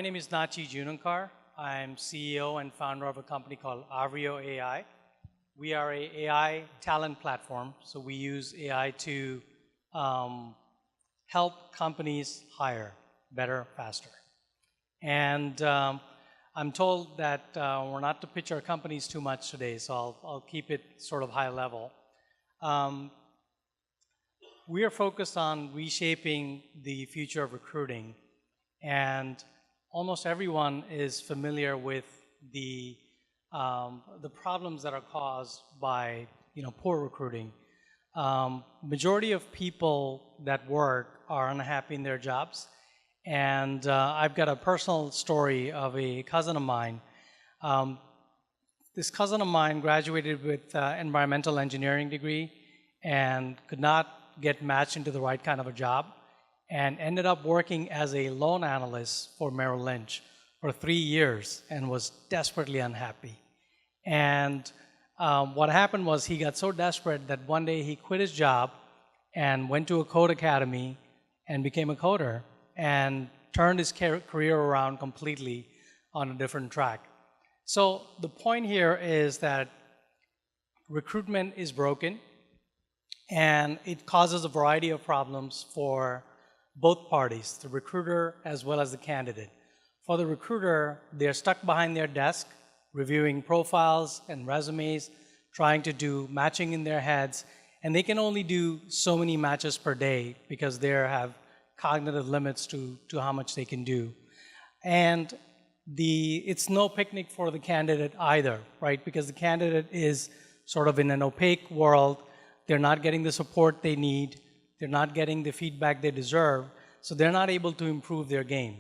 My name is Nachi Junankar. I'm CEO and founder of a company called Avrio AI. We are an AI talent platform, so we use AI to help companies hire better, faster. And I'm told that we're not to pitch our companies too much today, so I'll keep it sort of high level. We are focused on reshaping the future of recruiting, and almost everyone is familiar with the problems that are caused by poor recruiting. Majority of people that work are unhappy in their jobs, and I've got a personal story of a cousin of mine. This cousin of mine graduated with environmental engineering degree and could not get matched into the right kind of a job, and ended up working as a loan analyst for Merrill Lynch for 3 years and was desperately unhappy. And what happened was he got so desperate that one day he quit his job and went to a code academy and became a coder and turned his career around completely on a different track. So the point here is that recruitment is broken, and it causes a variety of problems for both parties, the recruiter as well as the candidate. For the recruiter, they're stuck behind their desk, reviewing profiles and resumes, trying to do matching in their heads, and they can only do so many matches per day because they have cognitive limits to how much they can do. And it's no picnic for the candidate either, right? Because the candidate is sort of in an opaque world. They're not getting the support they need. They're not getting the feedback they deserve, so they're not able to improve their game.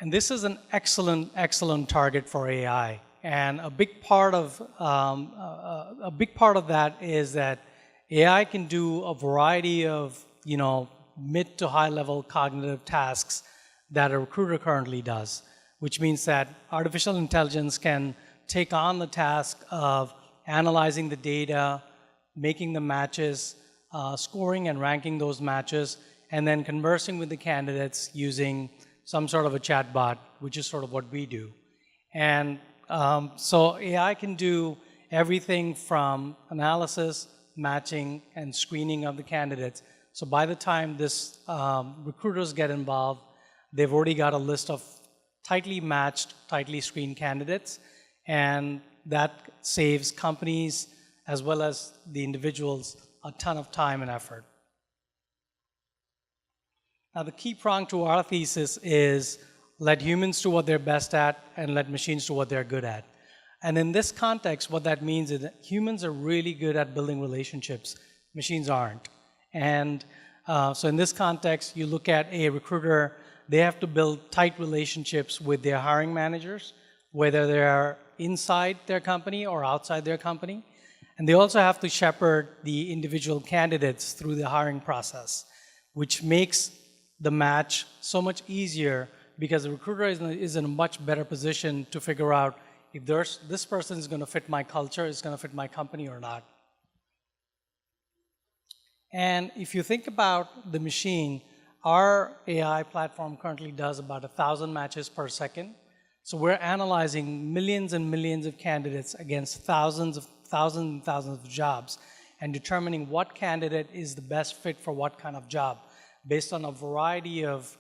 And this is an excellent, excellent target for AI. And a big part of that is that AI can do a variety of mid to high level cognitive tasks that a recruiter currently does, which means that artificial intelligence can take on the task of analyzing the data, making the matches, scoring and ranking those matches, and then conversing with the candidates using some sort of a chatbot, which is sort of what we do. And so AI can do everything from analysis, matching, and screening of the candidates. So by the time this recruiters get involved, they've already got a list of tightly matched, tightly screened candidates, and that saves companies as well as the individuals a ton of time and effort. Now, the key prong to our thesis is let humans do what they're best at and let machines do what they're good at. And in this context, what that means is that humans are really good at building relationships. Machines aren't. And so in this context, you look at a recruiter, they have to build tight relationships with their hiring managers, whether they're inside their company or outside their company. And they also have to shepherd the individual candidates through the hiring process, which makes the match so much easier because the recruiter is in a much better position to figure out if this person is going to fit my culture, is going to fit my company or not. And if you think about the machine, our AI platform currently does about 1,000 matches per second. So we're analyzing millions and millions of candidates against thousands and thousands of jobs and determining what candidate is the best fit for what kind of job based on a variety of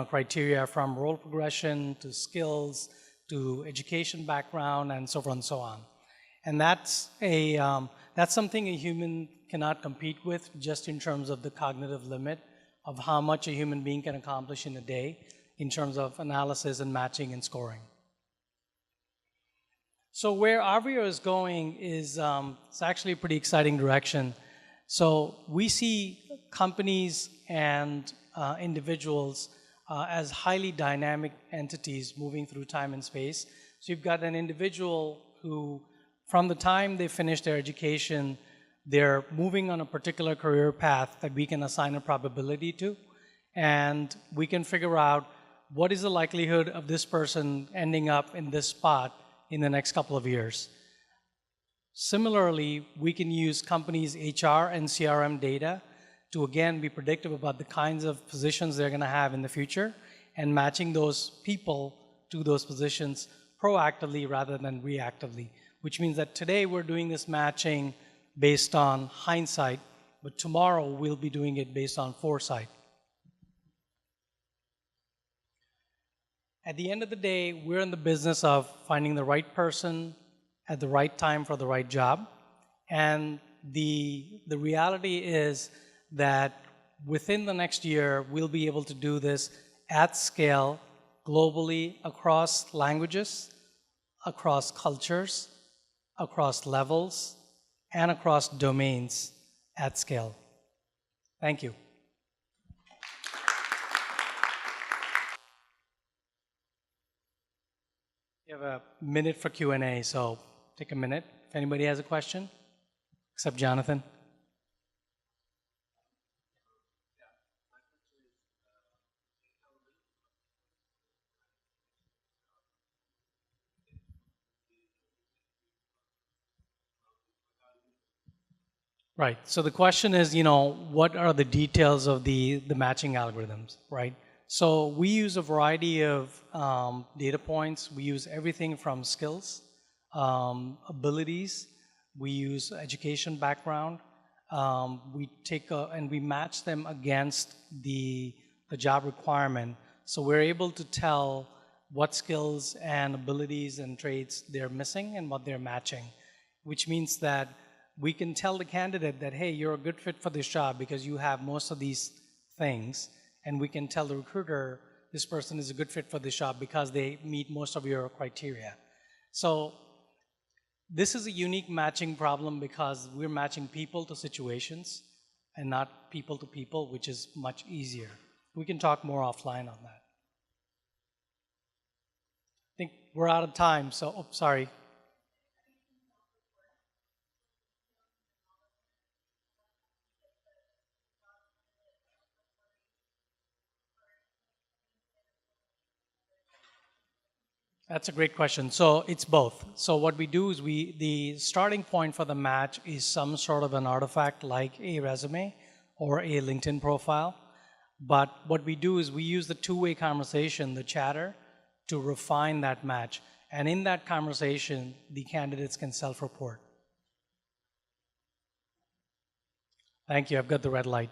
criteria, from role progression to skills to education background and so forth and so on. And that's something a human cannot compete with just in terms of the cognitive limit of how much a human being can accomplish in a day in terms of analysis and matching and scoring. So where Avrio is going is it's actually a pretty exciting direction. So we see companies and individuals as highly dynamic entities moving through time and space. So you've got an individual who, from the time they finish their education, they're moving on a particular career path that we can assign a probability to, and we can figure out what is the likelihood of this person ending up in this spot in the next couple of years. Similarly, we can use companies' HR and CRM data to, again, be predictive about the kinds of positions they're going to have in the future and matching those people to those positions proactively rather than reactively, which means that today we're doing this matching based on hindsight, but tomorrow we'll be doing it based on foresight. At the end of the day, we're in the business of finding the right person at the right time for the right job. And the reality is that within the next year, we'll be able to do this at scale, globally, across languages, across cultures, across levels, and across domains at scale. Thank you. You have a minute for Q&A, so take a minute if anybody has a question, except Jonathan. Right. So the question is, what are the details of the matching algorithms, right? So we use a variety of data points. We use everything from skills, abilities. We use education background. We take and we match them against the job requirement. So we're able to tell what skills and abilities and traits they're missing and what they're matching, which means that we can tell the candidate that, hey, you're a good fit for this job because you have most of these things. And we can tell the recruiter, this person is a good fit for this job because they meet most of your criteria. So this is a unique matching problem because we're matching people to situations and not people to people, which is much easier. We can talk more offline on that. I think we're out of time, so, sorry. That's a great question. So it's both. So what we do is the starting point for the match is some sort of an artifact like a resume or a LinkedIn profile. But what we do is we use the two-way conversation, the chatter, to refine that match. And in that conversation, the candidates can self-report. Thank you. I've got the red light.